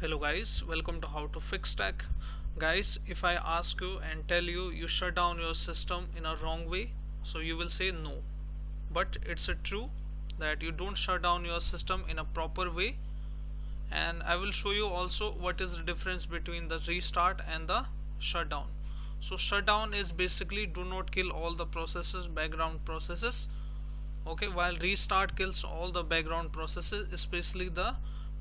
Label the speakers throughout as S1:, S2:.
S1: Hello guys, welcome to How to Fix Tech. Guys, if I ask you and tell you you shut down your system in a wrong way, so you will say no. But it's true that you don't shut down your system in a proper way, and I will show you also what is the difference between the restart and the shutdown. So shutdown is basically do not kill all the processes, background processes. Okay, while restart kills all the background processes, especially the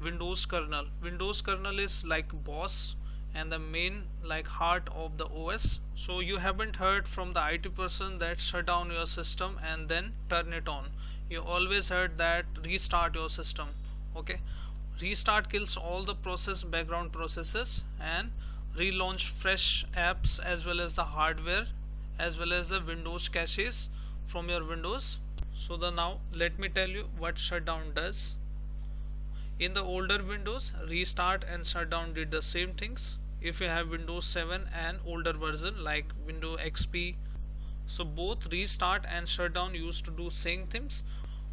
S1: Windows kernel. Windows kernel is like boss and the main like heart of the OS. So you haven't heard from the IT person that shut down your system and then turn it on. You always heard that restart your system. Okay, restart kills all the background processes and relaunch fresh apps as well as the hardware as well as the Windows caches from your Windows. So now let me tell you what shutdown does. In the older Windows, restart and shutdown did the same things. If you have Windows 7 and older version like Windows XP, so both restart and shutdown used to do same things.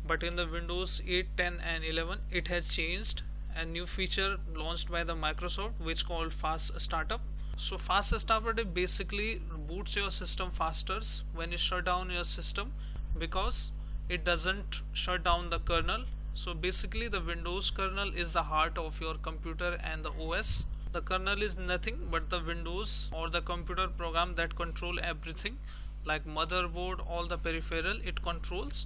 S1: But in the Windows 8, 10 and 11 it has changed. A new feature launched by the Microsoft which called fast startup. So fast startup basically boots your system faster when you shut down your system because it doesn't shut down the kernel. So basically the Windows kernel is the heart of your computer and the OS. The kernel is nothing but the Windows or the computer program that control everything like motherboard, all the peripheral it controls.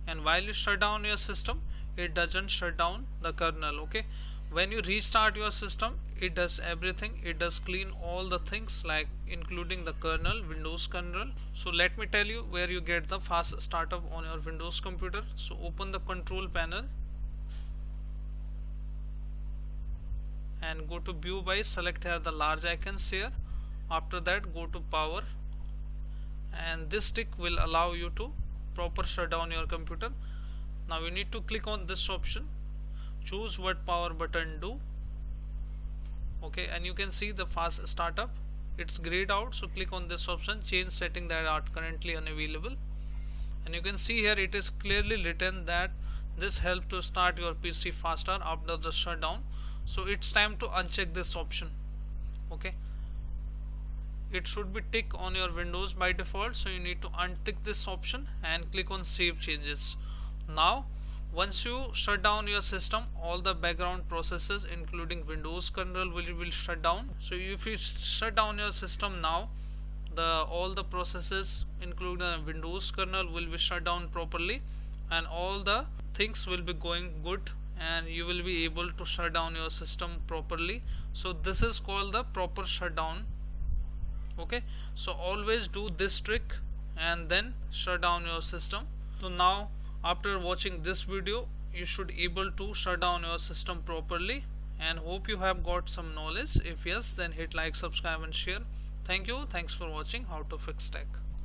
S1: And while you shut down your system, it doesn't shut down the kernel. Okay, when you restart your system, it does everything. It does clean all the things like including the kernel, Windows kernel. So let me tell you where you get the fast startup on your Windows computer. So open the control panel and go to view by, select here the large icons here. After that go to power, and this tick will allow you to proper shut down your computer. Now you need to click on this option, choose what power button do. Okay, and you can see the fast startup, it's grayed out. So click on this option, change setting that are currently unavailable, and you can see here it is clearly written that this help to start your PC faster after the shutdown. So it's time to uncheck this option. Okay, it should be tick on your Windows by default, so you need to untick this option and click on save changes. Now once you shut down your system, all the background processes including Windows kernel will shut down. So if you shut down your system now, all the processes including the Windows kernel will be shut down properly and all the things will be going good and you will be able to shut down your system properly. So this is called the proper shutdown. Okay, so always do this trick and then shut down your system. So now after watching this video, you should able to shut down your system properly, and hope you have got some knowledge. If yes, then hit like, subscribe and share. Thank you. Thanks for watching How to Fix Tech.